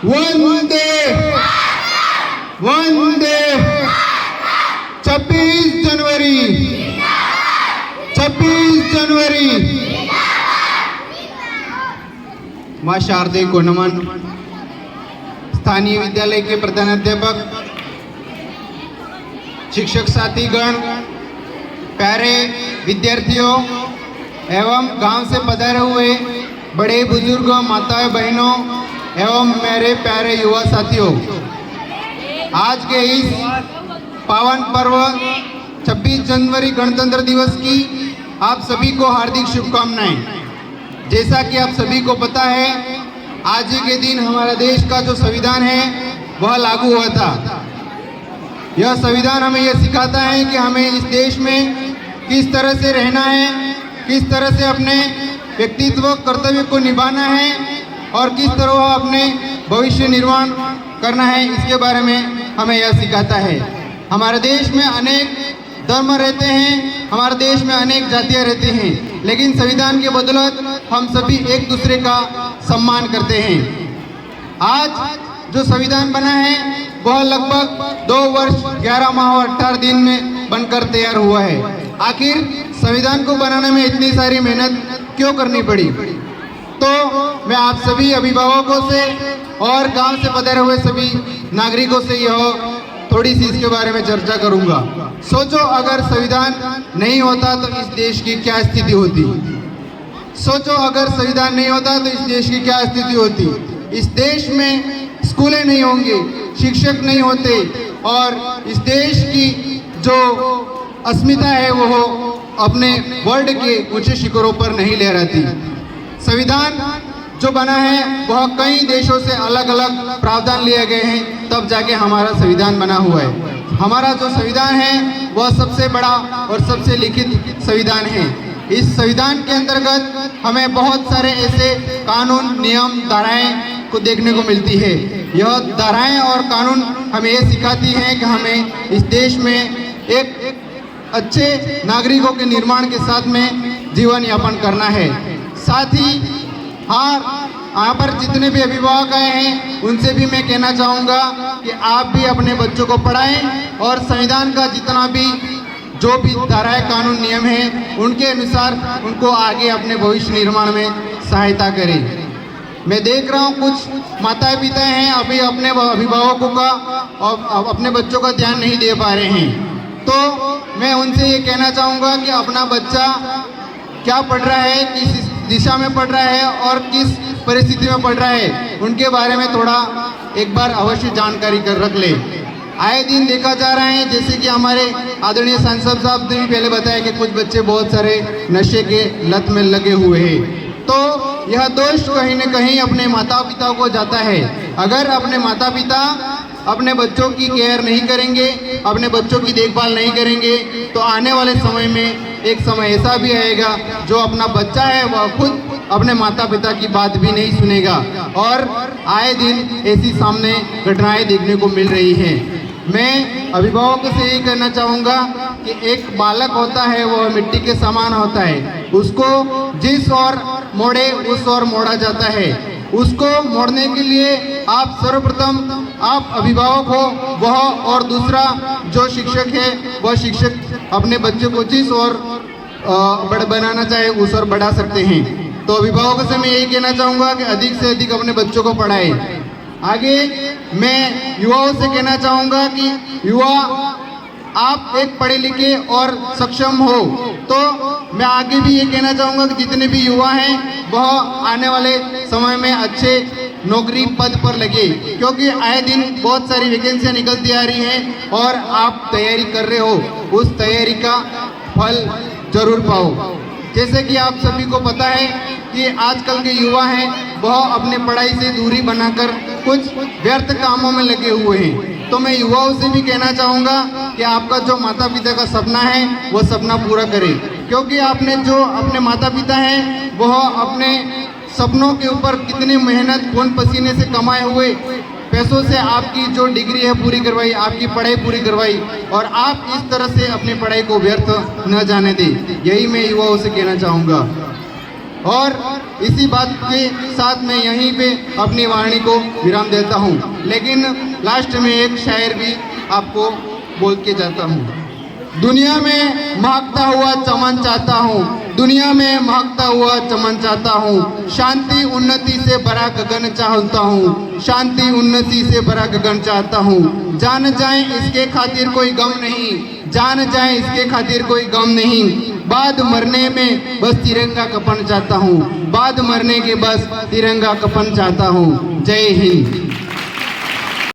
वंदे वंदे 26 जनवरी 26 जनवरी। मां शारदे को नमन। स्थानीय विद्यालय के प्रधानाध्यापक, शिक्षक साथीगण, प्यारे विद्यार्थियों एवं गांव से पधारे हुए बड़े बुजुर्गों, माताएं, बहनों एवं मेरे प्यारे युवा साथियों, आज के इस पावन पर्व 26 जनवरी गणतंत्र दिवस की आप सभी को हार्दिक शुभकामनाएं। जैसा कि आप सभी को पता है, आज ही के दिन हमारा देश का जो संविधान है वह लागू हुआ था। यह संविधान हमें यह सिखाता है कि हमें इस देश में किस तरह से रहना है, किस तरह से अपने व्यक्तित्व कर्तव्य को निभाना है और किस तरह अपने भविष्य निर्माण करना है, इसके बारे में हमें यह सिखाता है। हमारे देश में अनेक धर्म रहते हैं, हमारे देश में अनेक जातियां रहती हैं, लेकिन संविधान के बदौलत हम सभी एक दूसरे का सम्मान करते हैं। आज जो संविधान बना है वह लगभग 2 वर्ष 11 माह और 18 दिन में बनकर तैयार हुआ है। आखिर संविधान को बनाने में इतनी सारी मेहनत क्यों करनी पड़ी? तो मैं आप सभी अभिभावकों से और गांव से पधारे हुए सभी नागरिकों से यह थोड़ी सी इसके बारे में चर्चा करूंगा। सोचो, अगर संविधान नहीं होता तो इस देश की क्या स्थिति होती? सोचो, अगर संविधान नहीं होता तो इस देश की क्या स्थिति होती? इस देश में स्कूलें नहीं होंगे, शिक्षक नहीं होते और इस देश की जो अस्मिता है वो अपने वर्ल्ड के ऊंचे शिखरों पर नहीं लहराती। संविधान जो बना है वह कई देशों से अलग अलग प्रावधान लिए गए हैं, तब जाके हमारा संविधान बना हुआ है। हमारा जो संविधान है वह सबसे बड़ा और सबसे लिखित संविधान है। इस संविधान के अंतर्गत हमें बहुत सारे ऐसे कानून, नियम, धाराएं को देखने को मिलती है। यह धाराएं और कानून हमें ये सिखाती हैं कि हमें इस देश में एक अच्छे नागरिकों के निर्माण के साथ में जीवन यापन करना है। साथ ही यहाँ पर जितने भी अभिभावक आए हैं उनसे भी मैं कहना चाहूँगा कि आप भी अपने बच्चों को पढ़ाएं और संविधान का जितना भी जो भी धाराएं, कानून, नियम हैं उनके अनुसार उनको आगे अपने भविष्य निर्माण में सहायता करें। मैं देख रहा हूँ कुछ माताएं पिता हैं अभी अपने अभिभावकों का और अपने बच्चों का ध्यान नहीं दे पा रहे हैं, तो मैं उनसे ये कहना चाहूँगा कि अपना बच्चा क्या पढ़ रहा है, किस दिशा में पढ़ रहा है और किस परिस्थिति में पढ़ रहा है, उनके बारे में थोड़ा एक बार अवश्य जानकारी कर रख ले। आए दिन देखा जा रहा है, जैसे कि हमारे आदरणीय सांसद साहब ने भी पहले बताया कि कुछ बच्चे बहुत सारे नशे के लत में लगे हुए हैं, तो यह दोष कहीं न कहीं अपने माता पिता को जाता है। अगर अपने माता पिता अपने बच्चों की केयर नहीं करेंगे, अपने बच्चों की देखभाल नहीं करेंगे, तो आने वाले समय में एक समय ऐसा भी आएगा जो अपना बच्चा है वह खुद अपने माता पिता की बात भी नहीं सुनेगा और आए दिन ऐसी सामने घटनाएं देखने को मिल रही हैं। मैं अभिभावकों से यही कहना चाहूँगा कि एक बालक होता है वह मिट्टी के समान होता है, उसको जिस ओर मोड़े उस ओर मोड़ा जाता है। उसको मोड़ने के लिए आप सर्वप्रथम आप अभिभावक हो वह, और दूसरा जो शिक्षक है वह शिक्षक अपने बच्चे को जिस ओर बनाना चाहे उस ओर बढ़ा सकते हैं। तो अभिभावकों से मैं यही कहना चाहूँगा कि अधिक से अधिक अपने बच्चों को पढ़ाएं। आगे मैं युवाओं से कहना चाहूँगा कि युवा आप एक पढ़े लिखे और सक्षम हो, तो मैं आगे भी ये कहना चाहूँगा कि जितने भी युवा हैं वह आने वाले समय में अच्छे नौकरी पद पर लगे, क्योंकि आए दिन बहुत सारी वैकेंसियाँ निकलती आ रही हैं और आप तैयारी कर रहे हो, उस तैयारी का फल जरूर पाओ। जैसे कि आप सभी को पता है कि आजकल के युवा हैं वह अपने पढ़ाई से दूरी बनाकर कुछ व्यर्थ कामों में लगे हुए हैं, तो मैं युवाओं से भी कहना चाहूँगा कि आपका जो माता पिता का सपना है वो सपना पूरा करें, क्योंकि आपने जो अपने माता पिता हैं वह अपने सपनों के ऊपर कितनी मेहनत, खून पसीने से कमाए हुए पैसों से आपकी जो डिग्री है पूरी करवाई, आपकी पढ़ाई पूरी करवाई, और आप इस तरह से अपनी पढ़ाई को व्यर्थ न जाने दें। यही मैं युवाओं से कहना चाहूँगा। और इसी बात के साथ मैं यहीं पे अपनी वाणी को विराम देता हूँ, लेकिन लास्ट में एक शायर भी आपको बोल के जाता हूँ। दुनिया में महकता हुआ चमन चाहता हूँ, दुनिया में महकता हुआ चमन चाहता हूँ, शांति उन्नति से भरा गगन चाहता हूँ, शांति उन्नति से भरा गगन चाहता हूँ। जान जाए इसके खातिर कोई गम नहीं, जान जाए इसके खातिर कोई गम नहीं, बाद मरने में बस तिरंगा कफन चाहता हूँ, बाद मरने के बस तिरंगा कफन चाहता हूँ। जय हिंद।